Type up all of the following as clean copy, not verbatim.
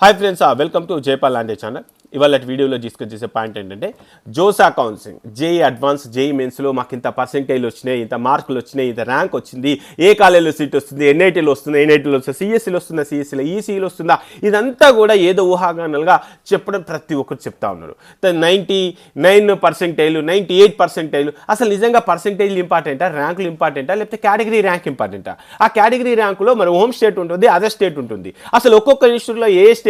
Hi friends, welcome to Jaipal Lande channel. ఇవాళ వీడియోలో discuss చేసే పాయింట్ ఏంటంటే JoSAA counselling JEE advance JEE మెయిన్స్లో మాకు ఇంత పర్సెంటేజ్ వచ్చినాయి, ఇంత మార్కులు వచ్చినాయి, ఇంత ర్యాంక్ వచ్చింది, ఏ కాలేజీలో సీట్ వస్తుంది, ఎన్ఐటీలో వస్తుంది, ఎన్ఐటీలో వస్తుంది, సిఎస్సిలో వస్తుందా, సిఎస్సిలో ఈసీలో వస్తుందా, ఇదంతా కూడా ఏదో ఊహాగానాలుగా చెప్పడం ప్రతి ఒక్కరు చెప్తా ఉన్నారు. 99%, 98%. అసలు నిజంగా పర్సెంటేజ్లు ఇంపార్టెంటా, ర్యాంకులు ఇంపార్టెంటా, లేకపోతే కేటగిరీ ర్యాంక్ ఇంపార్టెంటా? ఆ కేటగిరీ ర్యాంకులో మరి హోమ్ స్టేట్ ఉంటుంది, అదర్ స్టేట్ ఉంటుంది. అసలు ఒక్కొక్క ఇన్స్టిట్యూట్లో ఏ స్టేట్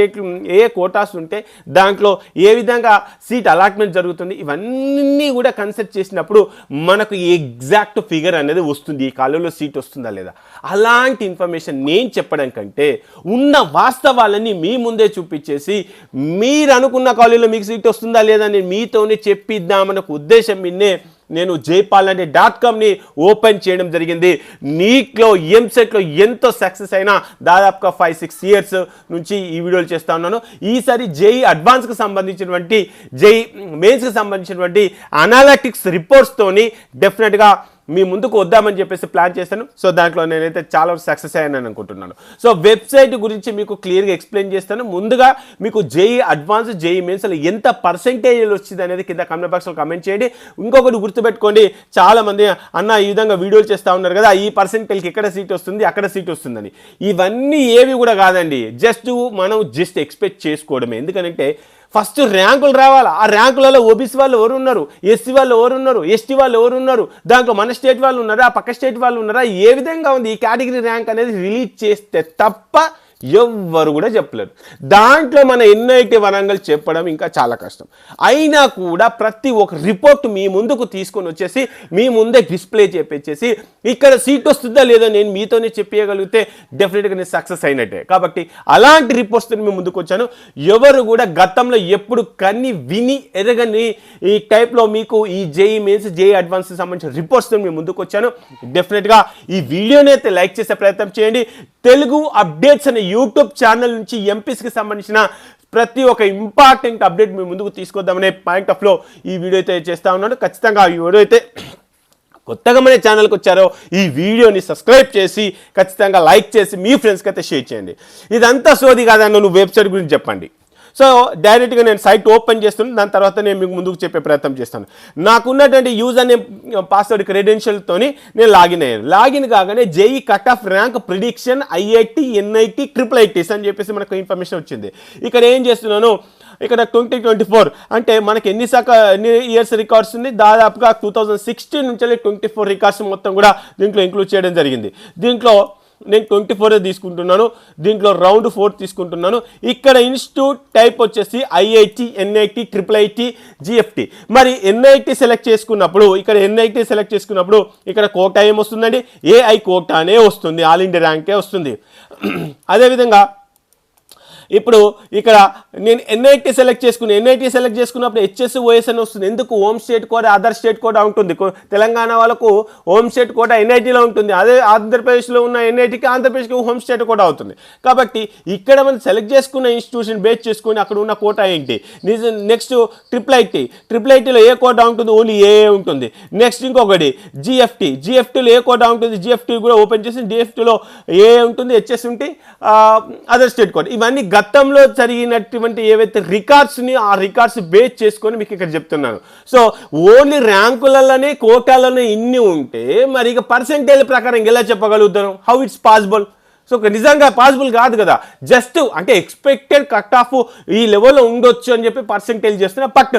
ఏ కోటాస్ ఉంటే దాంట్లో ఏ విధంగా సీట్ అలాట్మెంట్ జరుగుతుంది, ఇవన్నీ కూడా కన్సిడర్ చేసినప్పుడు మనకు ఎగ్జాక్ట్ ఫిగర్ అనేది వస్తుంది, ఈ కాలేజీలో సీట్ వస్తుందా లేదా. అలాంటి ఇన్ఫర్మేషన్ నేను చెప్పడం కంటే ఉన్న వాస్తవాలన్నీ మీ ముందే చూపించేసి మీరు అనుకున్న కాలేజీలో మీకు సీట్ వస్తుందా లేదా నేను మీతోనే చెప్పిద్దామన్న ఉద్దేశం మీదే నేను jaypal.comని ఓపెన్ చేయడం జరిగింది. నీట్లో ఎంసెట్లో ఎంతో సక్సెస్ అయినా దాదాపుగా 5-6 ఇయర్స్ నుంచి ఈ వీడియోలు చేస్తూ ఉన్నాను. ఈసారి జేఈ అడ్వాన్స్కి సంబంధించినటువంటి జేఈ మెయిన్స్కి సంబంధించినటువంటి అనాలిటిక్స్ రిపోర్ట్స్తోని డెఫినెట్గా మీ ముందుకు వద్దామని చెప్పేసి ప్లాన్ చేశాను. సో దాంట్లో నేనైతే చాలా సక్సెస్ అయ్యానని అనుకుంటున్నాను. సో వెబ్సైట్ గురించి మీకు క్లియర్గా ఎక్స్ప్లెయిన్ చేస్తాను. ముందుగా మీకు జేఈ అడ్వాన్స్ జేఈ మెయిన్స్లో ఎంత పర్సెంటేజ్ వచ్చింది అనేది కింద కామెంట్ బాక్స్లో కామెంట్ చేయండి. ఇంకొకటి గుర్తుపెట్టుకోండి, చాలామంది అన్న ఈ విధంగా వీడియోలు చేస్తూ ఉన్నారు కదా, ఈ పర్సెంటేజ్కి ఎక్కడ సీట్ వస్తుంది, అక్కడ సీట్ వస్తుందని. ఇవన్నీ ఏవి కూడా కాదండి, మనం ఎక్స్పెక్ట్ చేసుకోవడమే. ఎందుకంటే ఫస్ట్ ర్యాంకులు రావాలి. ఆ ర్యాంకులలో ఓబీసీ వాళ్ళు ఎవరు ఉన్నారు, ఎస్సీ వాళ్ళు ఎవరు ఉన్నారు, ఎస్టీ వాళ్ళు ఎవరు ఉన్నారు, దాంట్లో మన స్టేట్ వాళ్ళు ఉన్నారా, ఆ పక్క స్టేట్ వాళ్ళు ఉన్నారా, ఏ విధంగా ఉంది ఈ కేటగిరీ ర్యాంక్ అనేది రిలీజ్ చేస్తే తప్ప ఎవ్వరు కూడా చెప్పలేరు. దాంట్లో మన ఎన్ఐటి వరంగల్ చెప్పడం ఇంకా చాలా కష్టం. అయినా కూడా ప్రతి ఒక్క రిపోర్ట్ మీ ముందుకు తీసుకొని వచ్చేసి మీ ముందే డిస్ప్లే చేపించేసి ఇక్కడ సీట్ వస్తుందా లేదా నేను మీతోనే చెప్పగలిగితే డెఫినెట్గా నేను సక్సెస్ అయినట్టే. కాబట్టి అలాంటి రిపోర్ట్స్తో మీ ముందుకు వచ్చాను. ఎవరు కూడా గతంలో ఎప్పుడు కన్ని విని ఎరగని ఈ టైప్లో మీకు ఈ జేఈ మెయిన్స్ జేఈ అడ్వాన్స్కి సంబంధించిన రిపోర్ట్స్తో మీ ముందుకు వచ్చాను. డెఫినెట్గా ఈ వీడియోని అయితే లైక్ చేసే ప్రయత్నం చేయండి. తెలుగు అప్డేట్స్ అనే యూట్యూబ్ ఛానల్ నుంచి ఎంపీస్కి సంబంధించిన ప్రతి ఒక్క ఇంపార్టెంట్ అప్డేట్ మీ ముందుకు తీసుకొద్దామనే పాయింట్ ఆఫ్లో ఈ వీడియో అయితే చేస్తూ ఉన్నాను. ఖచ్చితంగా ఈ వీడియో అయితే కొత్తగా మన ఛానల్కి వచ్చారో ఈ వీడియోని సబ్స్క్రైబ్ చేసి ఖచ్చితంగా లైక్ చేసి మీ ఫ్రెండ్స్కి అయితే షేర్ చేయండి. ఇదంతా సోది కాదన్న, నువ్వు వెబ్సైట్ గురించి చెప్పండి. సో డైరెక్ట్గా నేను సైట్ ఓపెన్ చేస్తున్నాను, దాని తర్వాత నేను మీకు ముందుకు చెప్పే ప్రయత్నం చేస్తాను. నాకున్నటువంటి యూజర్ నేమ్ పాస్వర్డ్ క్రెడెన్షియల్తోని నేను లాగిన్ అయ్యాను. లాగిన్ కాగానే JEE cut off rank prediction IIT NIT IIITs అని చెప్పేసి మనకు ఇన్ఫర్మేషన్ వచ్చింది. ఇక్కడ ఏం చేస్తున్నాను, ఇక్కడ 2024 అంటే మనకి ఎన్ని ఇయర్స్ రికార్డ్స్ ఉంది, దాదాపుగా 2016 నుంచి 24 రికార్డ్స్ మొత్తం కూడా దీంట్లో ఇంక్లూడ్ చేయడం జరిగింది. దీంట్లో నేను 24 తీసుకుంటున్నాను, దీంట్లో రౌండ్ 4 తీసుకుంటున్నాను. ఇక్కడ ఇన్స్టిట్యూట్ టైప్ వచ్చేసి ఐఐటి ఎన్ఐటి IIIT జిఎఫ్టి. మరి ఎన్ఐటి సెలెక్ట్ చేసుకున్నప్పుడు ఇక్కడ కోటా ఏమొస్తుందండి, ఏఐ కోటానే వస్తుంది, ఆల్ ఇండియా ర్యాంకే వస్తుంది. అదేవిధంగా ఇప్పుడు ఇక్కడ నేను ఎన్ఐటి సెలెక్ట్ చేసుకున్నప్పుడు HSOS అని వస్తుంది. ఎందుకు, home state code other state code ఉంటుంది. తెలంగాణ వాళ్ళకు హోమ్ స్టేట్ కోడ్ ఎన్ఐటీలో ఉంటుంది, అదే ఆంధ్రప్రదేశ్లో ఉన్న ఎన్ఐటికి ఆంధ్రప్రదేశ్కి హోమ్ స్టేట్ కోడ్ అవుతుంది. కాబట్టి ఇక్కడ మనం సెలెక్ట్ చేసుకున్న ఇన్స్టిట్యూషన్ బేస్ చేసుకుని అక్కడ ఉన్న కోటా ఏంటి. నెక్స్ట్ IIITలో ఏ కోటా ఉంటుంది, ఓన్లీ ఏ ఉంటుంది. నెక్స్ట్ ఇంకొకటి జిఎఫ్టీలో ఏ కోటా ఉంటుంది, జిఎఫ్టీ కూడా ఓపెన్ చేసి జిఎఫ్టీలో ఏ ఉంటుంది, హెచ్ఎస్ ఉంటే అదర్ స్టేట్ కోడ్. ఇవన్నీ గతంలో జరిగినటువంటి ఏవైతే రికార్డ్స్ని ఆ రికార్డ్స్ బేస్ చేసుకొని మీకు ఇక్కడ చెప్తున్నాను. సో ఓన్లీ ర్యాంకులలోనే కోటాలోనే ఇన్ని ఉంటే మరి ఇక పర్సెంటేజ్ ప్రకారం ఎలా చెప్పగలుగుతాను, హౌ ఇట్స్ పాసిబుల్? సో నిజంగా పాసిబుల్ కాదు కదా. జస్ట్ అంటే ఎక్స్పెక్టెడ్ కట్ ఆఫ్ ఈ లెవెల్లో ఉండొచ్చు అని చెప్పి పర్సెంటేజ్ చేస్తున్నా, బట్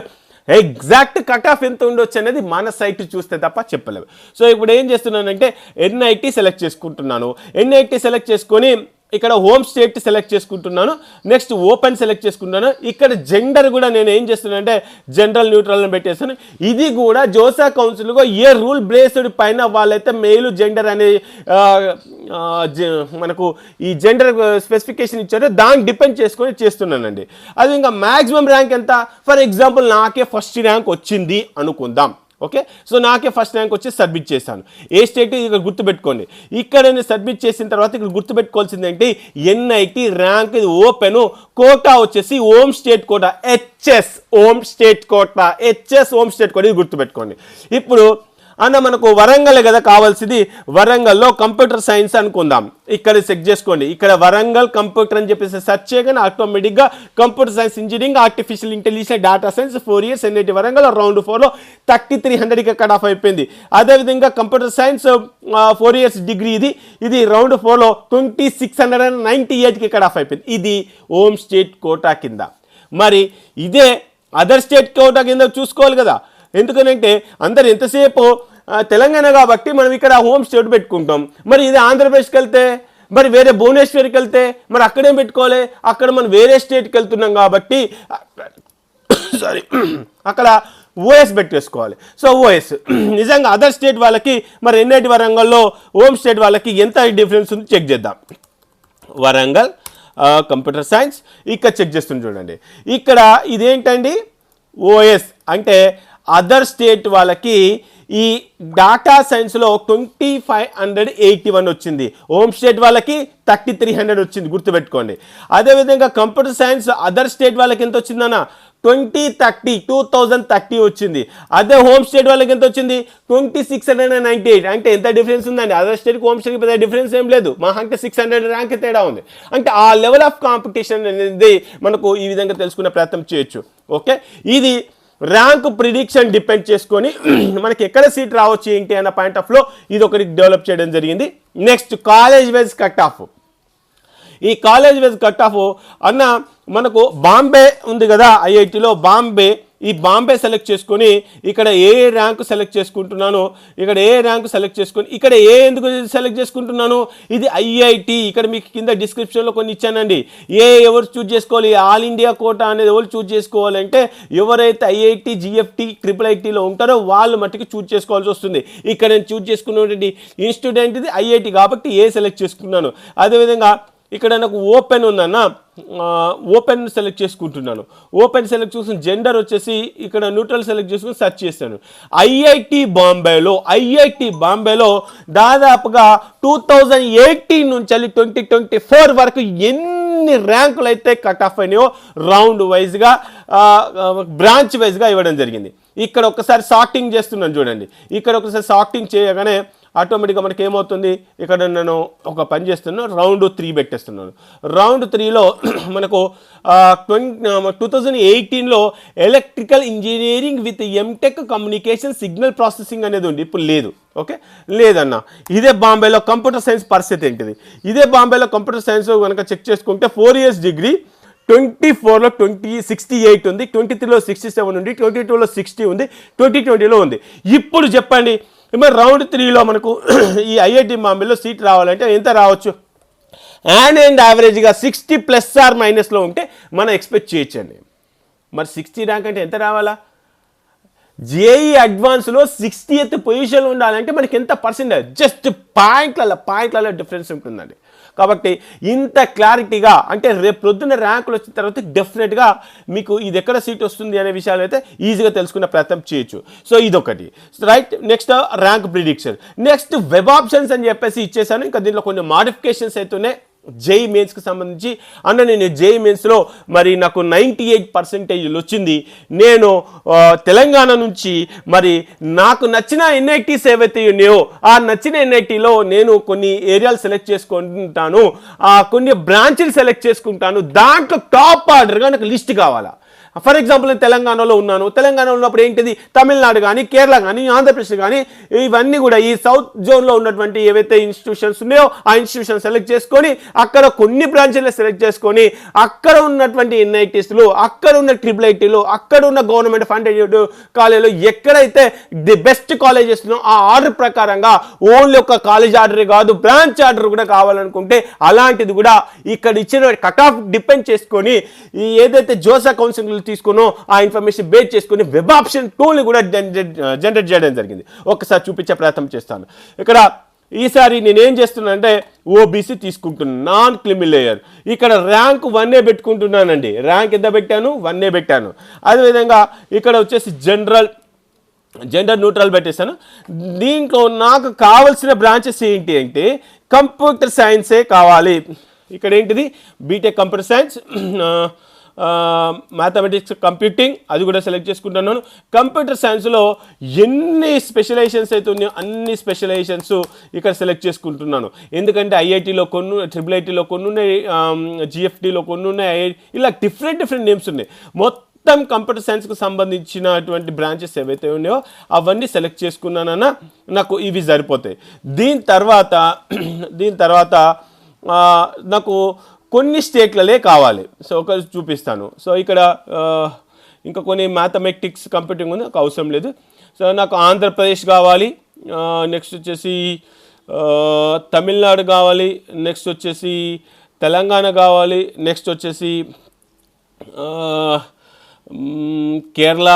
ఎగ్జాక్ట్ కట్ ఆఫ్ ఎంత ఉండొచ్చు అనేది మన సైట్ చూస్తే తప్ప చెప్పలేవు. సో ఇప్పుడు ఏం చేస్తున్నానంటే ఎన్ఐటి సెలెక్ట్ చేసుకొని ఇక్కడ హోమ్ స్టేట్ సెలెక్ట్ చేసుకుంటున్నాను. నెక్స్ట్ ఓపెన్ సెలెక్ట్ చేసుకుంటున్నాను. ఇక్కడ జెండర్ కూడా నేను ఏం చేస్తున్నానంటే జనరల్ న్యూట్రల్ని పెట్టేస్తాను. ఇది కూడా జోసా కౌన్సిల్గా ఏ రూల్ బేస్డ్ పైన వాళ్ళైతే మెయిల్ జెండర్ అనే మనకు ఈ జెండర్ స్పెసిఫికేషన్ ఇచ్చారో దాన్ని డిపెండ్ చేసుకొని చేస్తున్నానండి. అది ఇంకా మ్యాక్సిమం ర్యాంక్ ఎంత, ఫర్ ఎగ్జాంపుల్ నాకే ఫస్ట్ ర్యాంక్ వచ్చింది అనుకుందాం. ఓకే, సో నాకే ఫస్ట్ ర్యాంక్ వచ్చి సబ్మిట్ చేశాను. ఏ స్టేట్ ఇక్కడ గుర్తుపెట్టుకోండి. ఇక్కడ నేను సబ్మిట్ చేసిన తర్వాత ఇక్కడ గుర్తుపెట్టుకోవాల్సింది ఏంటి, ఎన్ఐటి ర్యాంక్ ఇది ఓపెన్, కోటా వచ్చేసి home state quota, HS home state quota ఇది గుర్తుపెట్టుకోండి. ఇప్పుడు అన్న మనకు వరంగల్ కదా కావాల్సింది, వరంగల్లో కంప్యూటర్ సైన్స్ అనుకుందాం. ఇక్కడ చెక్ చేసుకోండి, ఇక్కడ వరంగల్ కంప్యూటర్ అని చెప్పేసి సెర్చ్ చేయగానే ఆటోమేటిక్గా computer science engineering artificial intelligence data science 4 years NIT Warangal round 4లో 3300కి కట్ ఆఫ్ అయిపోయింది. అదేవిధంగా కంప్యూటర్ సైన్స్ 4 years డిగ్రీ ఇది రౌండ్ 4లో 2698కి కట్ ఆఫ్ అయిపోయింది. ఇది హోమ్ స్టేట్ కోటా కింద. మరి ఇదే అదర్ స్టేట్ కోటా కింద చూసుకోవాలి కదా, ఎందుకనంటే అందరు ఎంతసేపు తెలంగాణ కాబట్టి మనం ఇక్కడ హోమ్ స్టేట్ పెట్టుకుంటాం. మరి ఇది ఆంధ్రప్రదేశ్కి వెళ్తే, మరి వేరే భువనేశ్వర్కి వెళ్తే మరి అక్కడేం పెట్టుకోవాలి, అక్కడ మనం వేరే స్టేట్కి వెళ్తున్నాం కాబట్టి సారీ అక్కడ ఓఎస్ పెట్టేసుకోవాలి. సో ఓఎస్ నిజంగా అదర్ స్టేట్ వాళ్ళకి మరి ఎన్ఐటి వరంగల్లో హోమ్ స్టేట్ వాళ్ళకి ఎంత డిఫరెన్స్ ఉంది చెక్ చేద్దాం. వరంగల్ కంప్యూటర్ సైన్స్ ఇక్కడ చెక్ చేస్తుంది చూడండి. ఇక్కడ ఇదేంటండి ఓఎస్ అంటే అదర్ స్టేట్ వాళ్ళకి ఈ డాటా సైన్స్లో 2581 వచ్చింది, హోమ్ స్టేట్ వాళ్ళకి 3300 వచ్చింది, గుర్తుపెట్టుకోండి. అదేవిధంగా కంప్యూటర్ సైన్స్ అదర్ స్టేట్ వాళ్ళకి ఎంత వచ్చిందన్న 2030 వచ్చింది. అదే హోమ్ స్టేట్ వాళ్ళకి ఎంత వచ్చింది 2698. అంటే ఎంత డిఫరెన్స్ ఉందండి, అదర్ స్టేట్కి హోమ్ స్టేట్కి పెద్ద డిఫరెన్స్ ఏం లేదు, మా అంటే 600 ర్యాంక్ తేడా ఉంది. అంటే ఆ లెవెల్ ఆఫ్ కాంపిటీషన్ అనేది మనకు ఈ విధంగా తెలుసుకునే ప్రయత్నం చేయొచ్చు. ఓకే, ఇది ర్యాంక్ ప్రిడిక్షన్ డిపెండ్ చేసుకొని మనకి ఎక్కడ సీట్ రావచ్చు ఏంటి అన్న పాయింట్ ఆఫ్లో ఇది ఒకటి డెవలప్ చేయడం జరిగింది. Next college wise cut off. ఈ కాలేజ్ వైజ్ కట్ ఆఫ్ అన్న మనకు బాంబే ఉంది కదా, ఐఐటిలో బాంబే, ఈ బాంబే సెలెక్ట్ చేసుకొని ఇక్కడ ఏ ర్యాంకు సెలెక్ట్ చేసుకుంటున్నాను, ఇక్కడ ఏ ర్యాంకు సెలెక్ట్ చేసుకొని ఇక్కడ ఎందుకు సెలెక్ట్ చేసుకుంటున్నాను, ఇది ఐఐటి. ఇక్కడ మీకు కింద డిస్క్రిప్షన్లో కొన్ని ఇచ్చానండి. ఎవరు చూజ్ చేసుకోవాలి, ఆల్ ఇండియా కోటా అనేది ఎవరు చూజ్ చేసుకోవాలంటే ఎవరైతే ఐఐటి జిఎఫ్టి IIITలో ఉంటారో వాళ్ళు మట్టుకు చూజ్ చేసుకోవాల్సి వస్తుంది. ఇక్కడ నేను చూజ్ చేసుకున్నటువంటి ఇన్స్టిట్యూట్ ఇది ఐఐటి కాబట్టి సెలెక్ట్ చేసుకున్నాను. అదేవిధంగా ఇక్కడ నాకు ఓపెన్ ఉందన్న, ఓపెన్ సెలెక్ట్ చేసుకుంటున్నాను. ఓపెన్ సెలెక్ట్ చేసుకుని జెండర్ వచ్చేసి ఇక్కడ న్యూట్రల్ సెలెక్ట్ చేసుకుని సెర్చ్ చేస్తాను. ఐఐటి బాంబేలో దాదాపుగా 2018 నుంచి 2024 వరకు ఎన్ని ర్యాంకులు అయితే కట్ ఆఫ్ అయినాయో రౌండ్ వైజ్గా బ్రాంచ్ వైజ్గా ఇవ్వడం జరిగింది. ఇక్కడ ఒకసారి సార్టింగ్ చేస్తున్నాను చూడండి. ఇక్కడ ఒకసారి సార్టింగ్ చేయగానే ఆటోమేటిక్గా మనకి ఏమవుతుంది, ఇక్కడ నేను ఒక పని చేస్తున్నాను, రౌండ్ 3 పెట్టేస్తున్నాను. రౌండ్ 3లో మనకు 2018లో electrical engineering with MTech communication signal processing అనేది ఉంది, ఇప్పుడు లేదు. ఓకే, లేదన్న. ఇదే బాంబేలో కంప్యూటర్ సైన్స్ పరిస్థితి ఏంటిది, ఇదే బాంబేలో కంప్యూటర్ సైన్స్ కనుక చెక్ చేసుకుంటే 4 years డిగ్రీ 24లో 68 ఉంది, 23లో 67 ఉంది, 22లో 60 ఉంది, 2020లో ఉంది. ఇప్పుడు చెప్పండి మరి రౌండ్ 3లో మనకు ఈ ఐఐటి బాంబేలో సీట్ రావాలంటే ఎంత రావచ్చు, అండ్ యావరేజ్గా 60± ఉంటే మనం ఎక్స్పెక్ట్ చేయొచ్చండి. మరి 60 ర్యాంక్ అంటే ఎంత రావాలా, జేఈ అడ్వాన్స్లో 60th పొజిషన్లో ఉండాలంటే మనకి ఎంత పర్సెంటేజ్, జస్ట్ పాయింట్లలో డిఫరెన్స్ ఉంటుందండి. కాబట్టి ఇంత క్లారిటీగా అంటే రేపు ప్రొద్దున ర్యాంకులు వచ్చిన తర్వాత డెఫినెట్గా మీకు ఇది ఎక్కడ సీట్ వస్తుంది అనే విషయాలు అయితే ఈజీగా తెలుసుకునే ప్రయత్నం చేయొచ్చు. సో ఇదొకటి right. Next rank prediction, next web options అని చెప్పేసి ఇచ్చేసాను. ఇంకా దీంట్లో కొన్ని మాడిఫికేషన్స్ అయితే జేఈ మెయిన్స్కి సంబంధించి నేను జేఈ మెయిన్స్లో మరి నాకు 98% వచ్చింది. నేను తెలంగాణ నుంచి మరి నాకు నచ్చిన ఎన్ఐటీస్ ఏవైతే ఉన్నాయో ఆ నచ్చిన ఎన్ఐటీలో నేను కొన్ని ఏరియాలు సెలెక్ట్ చేసుకుంటాను, కొన్ని బ్రాంచ్లు సెలెక్ట్ చేసుకుంటాను. దాంట్లో టాప్ ఆర్డర్గా నాకు లిస్ట్ కావాలా. ఫర్ ఎగ్జాంపుల్ నేను తెలంగాణలో ఉన్నాను, తెలంగాణలో ఉన్నప్పుడు ఏంటిది తమిళనాడు కానీ కేరళ కానీ ఆంధ్రప్రదేశ్ కానీ ఇవన్నీ కూడా ఈ సౌత్ జోన్లో ఉన్నటువంటి ఏవైతే ఇన్స్టిట్యూషన్స్ ఉన్నాయో ఆ ఇన్స్టిట్యూషన్ సెలెక్ట్ చేసుకొని అక్కడ కొన్ని బ్రాంచ్లు సెలెక్ట్ చేసుకొని అక్కడ ఉన్నటువంటి ఎన్ఐటీస్లో అక్కడ ఉన్న IIITలో అక్కడ ఉన్న గవర్నమెంట్ ఫండెడ్ కాలేజీలో ఎక్కడైతే ది బెస్ట్ కాలేజెస్ ఆ ఆర్డర్ ప్రకారంగా ఓన్లీ ఒక కాలేజ్ ఆర్డరే కాదు బ్రాంచ్ ఆర్డర్ కూడా కావాలనుకుంటే అలాంటిది కూడా ఇక్కడ ఇచ్చిన కట్ ఆఫ్ డిపెండ్ చేసుకొని ఈ ఏదైతే జోసా కౌన్సిలింగ్ తీసుకునో ఆ ఇన్ఫర్మేషన్ బేస్ చేసుకుని వెబ్ ఆప్షన్ టూల్ని కూడా జనరేట్ చేయడం జరిగింది. ఒకసారి చూపించే ప్రయత్నం చేస్తాను. ఇక్కడ ఈసారి నేనేం చేస్తున్నానంటే ఓబీసీ తీసుకుంటున్నాను, నాన్ క్రిమి లేయర్. ఇక్కడ ర్యాంక్ 1 పెట్టుకుంటున్నానండి. ర్యాంక్ ఎంత పెట్టాను, 1 పెట్టాను. అదేవిధంగా ఇక్కడ వచ్చేసి జెండర్ న్యూట్రల్ పెట్టేశాను. దీంట్లో నాకు కావాల్సిన బ్రాంచెస్ ఏంటి అంటే కంప్యూటర్ సైన్సే కావాలి. ఇక్కడ ఏంటిది BTech computer science, mathematics computing అది కూడా సెలెక్ట్ చేసుకుంటున్నాను. కంప్యూటర్ సైన్స్లో ఎన్ని స్పెషలైజేషన్స్ అయితే ఉన్నాయో అన్ని స్పెషలైజేషన్స్ ఇక్కడ సెలెక్ట్ చేసుకుంటున్నాను. ఎందుకంటే ఐఐటీలో కొన్ని, IIITలో కొన్ని ఉన్నాయి, GFTలో కొన్ని ఉన్నాయి, ఇలా డిఫరెంట్ నేమ్స్ ఉన్నాయి. మొత్తం కంప్యూటర్ సైన్స్కి సంబంధించినటువంటి బ్రాంచెస్ ఏవైతే ఉన్నాయో అవన్నీ సెలెక్ట్ చేసుకున్నానన్నా నాకు ఇవి సరిపోతాయి. దీని తర్వాత నాకు కొన్ని స్టేట్లలే కావాలి. సో ఒక చూపిస్తాను. సో ఇక్కడ ఇంకా కొన్ని మ్యాథమెటిక్స్ కంప్యూటింగ్ ఉంది, నాకు అవసరం లేదు. సో నాకు ఆంధ్రప్రదేశ్ కావాలి, నెక్స్ట్ వచ్చేసి తమిళనాడు కావాలి, నెక్స్ట్ వచ్చేసి తెలంగాణ కావాలి, నెక్స్ట్ వచ్చేసి కేరళ,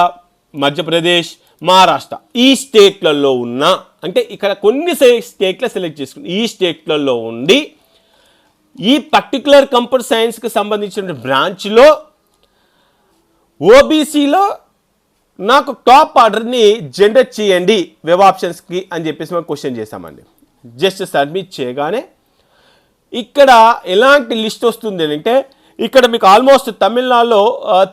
మధ్యప్రదేశ్, మహారాష్ట్ర. ఈ స్టేట్లలో ఉన్న, అంటే ఇక్కడ కొన్ని స్టేట్ల సెలెక్ట్ చేసుకుని ఈ స్టేట్లలో ఉండి ఈ పర్టికులర్ కంప్యూటర్ సైన్స్కి సంబంధించిన బ్రాంచ్లో ఓబీసీలో నాకు టాప్ ఆర్డర్ని జనరేట్ చేయండి వెబ్ ఆప్షన్స్కి అని చెప్పేసి మనం క్వశ్చన్ చేసామండి. జస్ట్ సబ్మిట్ చేయగానే ఇక్కడ ఎలాంటి లిస్ట్ వస్తుంది అంటే, ఇక్కడ మీకు ఆల్మోస్ట్ తమిళనాడులో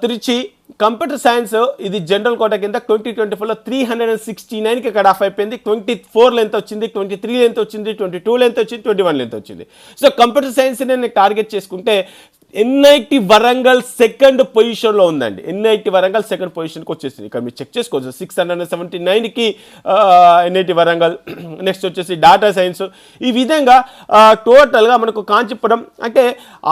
తిరుచి కంప్యూటర్ సైన్స్ ఇది జనరల్ కోటా కింద 2024లో 369కి కట్ ఆఫ్ అయిపోయింది. 24 ఎంత వచ్చింది, 23 ఎంత వచ్చింది, 22 ఎంత వచ్చింది, 21 ఎంత వచ్చింది. సో కంప్యూటర్ సైన్స్ నేను టార్గెట్ చేసుకుంటే ఎన్ఐటి వరంగల్ సెకండ్ పొజిషన్లో ఉందండి. ఎన్ఐటి వరంగల్ సెకండ్ పొజిషన్కి వచ్చేసింది. ఇక్కడ మీరు చెక్ చేసుకోవచ్చు. 679కి ఎన్ఐటి వరంగల్, నెక్స్ట్ వచ్చేసి డాటా సైన్స్. ఈ విధంగా టోటల్గా మనకు కాంచీపురం, అంటే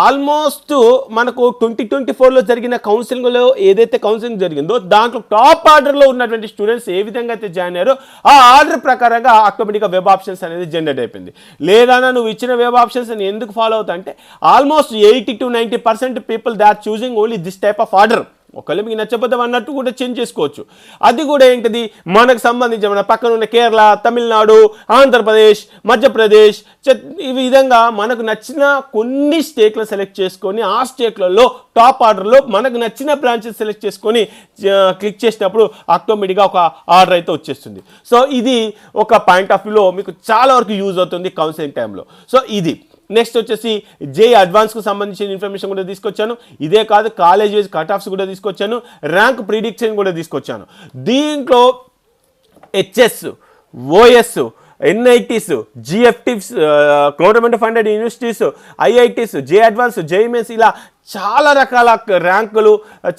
ఆల్మోస్ట్ మనకు 2024లో జరిగిన కౌన్సిలింగ్లో ఏదైతే కౌన్సిలింగ్ జరిగిందో దాంట్లో టాప్ ఆర్డర్లో ఉన్నటువంటి స్టూడెంట్స్ ఏ విధంగా అయితే జాయిన్ అయ్యారో ఆ ఆర్డర్ ప్రకారంగా ఆటోమేటిక్గా వెబ్ ఆప్షన్స్ అనేది జనరేట్ అయిపోయింది. లేదా నువ్వు ఇచ్చిన వెబ్ ఆప్షన్స్ అని ఎందుకు ఫాలో అవుతా అంటే almost 80 to 90% people they are choosing only this type of order. ఒకవేళ మీకు నచ్చకపోతే అన్నట్టు కూడా చేంజ్ చేసుకోవచ్చు. అది కూడా ఏంటిది, మనకు సంబంధించి మన పక్కన ఉన్న కేరళ, తమిళనాడు, ఆంధ్రప్రదేశ్, మధ్యప్రదేశ్, ఈ విధంగా మనకు నచ్చిన కొన్ని స్టేట్లు సెలెక్ట్ చేసుకొని ఆ స్టేట్లలో టాప్ ఆర్డర్లో మనకు నచ్చిన బ్రాంచెస్ సెలెక్ట్ చేసుకొని క్లిక్ చేసినప్పుడు ఆటోమేటిక్గా ఒక ఆర్డర్ అయితే వచ్చేస్తుంది. సో ఇది ఒక పాయింట్ ఆఫ్ వ్యూలో మీకు చాలా వరకు యూజ్ అవుతుంది కౌన్సిలింగ్ టైంలో. సో ఇది నెక్స్ట్ వచ్చేసి జేఈ అడ్వాన్స్కు సంబంధించిన ఇన్ఫర్మేషన్ కూడా తీసుకొచ్చాను. ఇదే కాదు, కాలేజెస్ కట్ ఆఫ్స్ కూడా తీసుకొచ్చాను, ర్యాంక్ ప్రిడిక్షన్ కూడా తీసుకొచ్చాను. దీంట్లో HS, OS, NITs, GFTs, government funded universities, IITs, J advance, JMS, ఇలా చాలా రకాల ర్యాంకులు,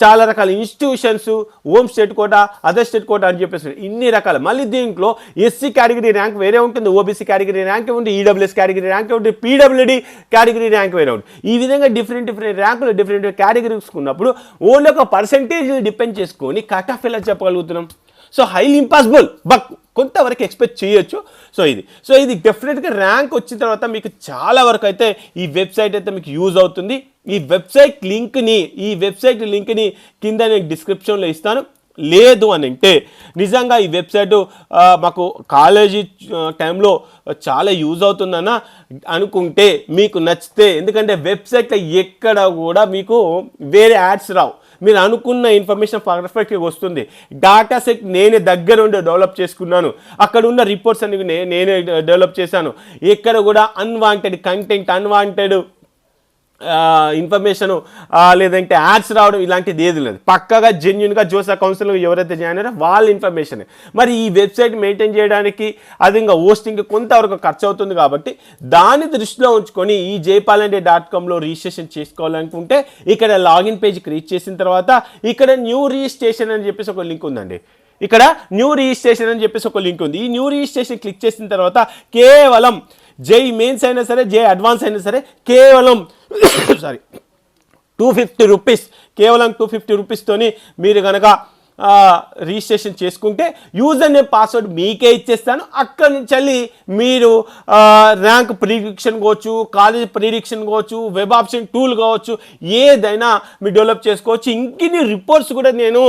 చాలా రకాల institutions, home state quota, other state quota అని చెప్పేసి ఇన్ని రకాలు. మళ్ళీ దీంట్లో ఎస్సీ కేటగిరీ ర్యాంక్ వేరే ఉంటుంది, ఓబీసీ కేటగిరీ ర్యాంక్ ఉంటుంది, ఈడబ్ల్యూఎస్ కేటగిరీ ర్యాంక్ ఉంటుంది, పీడబ్ల్యూడి కేటగిరీ ర్యాంక్ వేరే ఉంటుంది. ఈ విధంగా డిఫరెంట్ ర్యాంకులు డిఫరెంట్ కేటగిరీస్ ఉన్నప్పుడు ఓన్లీ ఒక పర్సెంటేజ్ డిపెండ్ చేసుకొని కట్ ఆఫ్ ఎలా చెప్పగలుగుతున్నాం. సో హైలీ ఇంపాసిబుల్, బట్ కొంతవరకు ఎక్స్పెక్ట్ చేయొచ్చు. సో ఇది డెఫినెట్గా ర్యాంక్ వచ్చిన తర్వాత మీకు చాలా వరకు అయితే ఈ వెబ్సైట్ అయితే మీకు యూజ్ అవుతుంది. ఈ వెబ్సైట్ లింక్ని కింద నేను డిస్క్రిప్షన్లో ఇస్తాను. లేదు అని అంటే నిజంగా ఈ వెబ్సైట్ మాకు కాలేజీ టైంలో చాలా యూజ్ అవుతుందన్న అనుకుంటే మీకు నచ్చితే, ఎందుకంటే వెబ్సైట్లో ఎక్కడ కూడా మీకు వేరే యాడ్స్ రావు, మీరు అనుకున్న ఇన్ఫర్మేషన్ పర్ఫెక్ట్గా వస్తుంది. డాటా సెట్ నేనే దగ్గర ఉండి డెవలప్ చేసుకున్నాను, అక్కడ ఉన్న రిపోర్ట్స్ అన్ని నేనే డెవలప్ చేశాను. ఎక్కడ కూడా అన్వాంటెడ్ కంటెంట్, అన్వాంటెడ్ ఇన్ఫర్మేషను లేదంటే యాడ్స్ రావడం ఇలాంటిది ఏది లేదు. పక్కగా జెన్యున్గా జోసా కౌన్సిల్ ఎవరైతే జాయిన్ అయ్యారో వాళ్ళ ఇన్ఫర్మేషన్. మరి ఈ వెబ్సైట్ మెయింటైన్ చేయడానికి అది ఇంకా హోస్టింగ్కి కొంతవరకు ఖర్చు అవుతుంది కాబట్టి దాన్ని దృష్టిలో ఉంచుకొని ఈ jaypalanడే.comలో రిజిస్ట్రేషన్ చేసుకోవాలనుకుంటే ఇక్కడ లాగిన్ పేజ్ క్రియేట్ చేసిన తర్వాత ఇక్కడ న్యూ రిజిస్ట్రేషన్ అని చెప్పేసి ఒక లింక్ ఉందండి. ఇక్కడ న్యూ రిజిస్ట్రేషన్ అని చెప్పేసి ఒక లింక్ ఉంది. ఈ న్యూ రిజిస్ట్రేషన్ క్లిక్ చేసిన తర్వాత కేవలం జేఈ మెయిన్స్ అయినా సరే, జేఈ అడ్వాన్స్ అయినా సరే కేవలం 250 రూపీస్, కేవలం 250 రూపీస్తోని మీరు కనుక రిజిస్ట్రేషన్ చేసుకుంటే యూజర్ నేమ్ పాస్వర్డ్ మీకే ఇచ్చేస్తాను. అక్కడి నుంచి వెళ్ళి మీరు ర్యాంక్ ప్రిడిక్షన్ కావచ్చు, కాలేజ్ ప్రిడిక్షన్ కావచ్చు, వెబ్ ఆప్షన్ టూల్ కావచ్చు, ఏదైనా మీరు డెవలప్ చేసుకోవచ్చు. ఇంకిన్ని రిపోర్ట్స్ కూడా నేను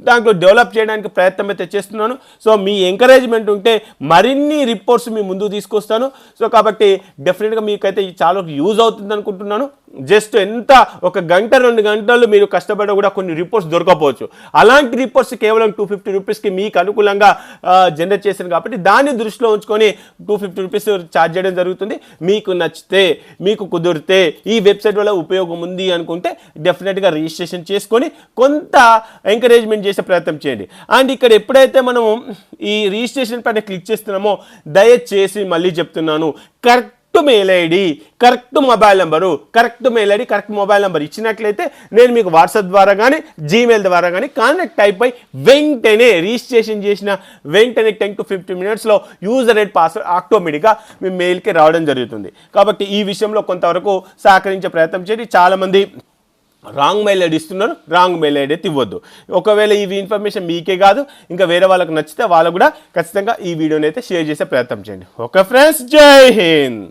దాంట్లో డెవలప్ చేయడానికి ప్రయత్నం అయితే చేస్తున్నాను. సో మీ ఎంకరేజ్మెంట్ ఉంటే మరిన్ని రిపోర్ట్స్ మీ ముందుకు తీసుకొస్తాను. సో కాబట్టి డెఫినెట్గా మీకైతే చాలా యూజ్ అవుతుంది అనుకుంటున్నాను. జస్ట్ ఎంత ఒక గంట 2 గంటలు మీరు కష్టపడ కూడా కొన్ని రిపోర్ట్స్ దొరకపోవచ్చు. అలాంటి రిపోర్ట్స్ కేవలం 250 రూపీస్కి మీకు అనుకూలంగా జనరేట్ చేశాను కాబట్టి దాన్ని దృష్టిలో ఉంచుకొని 250 రూపీస్ ఛార్జ్ చేయడం జరుగుతుంది. మీకు నచ్చితే, మీకు కుదిరితే, ఈ వెబ్సైట్ వల్ల ఉపయోగం ఉంది అనుకుంటే డెఫినెట్గా రిజిస్ట్రేషన్ చేసుకొని కొంత ఎంకరేజ్మెంట్ చేసే ప్రయత్నం చేయండి. అండ్ ఇక్కడ ఎప్పుడైతే మనము ఈ రిజిస్ట్రేషన్ పైన క్లిక్ చేస్తున్నామో దయచేసి మళ్ళీ చెప్తున్నాను, correct mail ID, correct mobile number, correct mail ID, correct mobile number ఇచ్చినట్లయితే నేను మీకు వాట్సాప్ ద్వారా కానీ జీమెయిల్ ద్వారా కానీ కాంటాక్ట్ అయిపోయి వెంటనే రిజిస్ట్రేషన్ చేసిన వెంటనే 10 to 15 మినిట్స్లో యూజర్ ఐడి పాస్వర్డ్ ఆటోమేటిక్గా మీ మెయిల్కి రావడం జరుగుతుంది. కాబట్టి ఈ విషయంలో కొంతవరకు సహకరించే ప్రయత్నం చేయండి. చాలామంది రాంగ్ మెయిల్ ఐడి ఇస్తున్నారు, రాంగ్ మెయిల్ ఐడి అయితే ఇవ్వద్దు. ఒకవేళ ఈ ఇన్ఫర్మేషన్ మీకే కాదు ఇంకా వేరే వాళ్ళకు నచ్చితే వాళ్ళు కూడా ఖచ్చితంగా ఈ వీడియోని అయితే షేర్ చేసే ప్రయత్నం చేయండి. ఓకే ఫ్రెండ్స్, జై హింద్.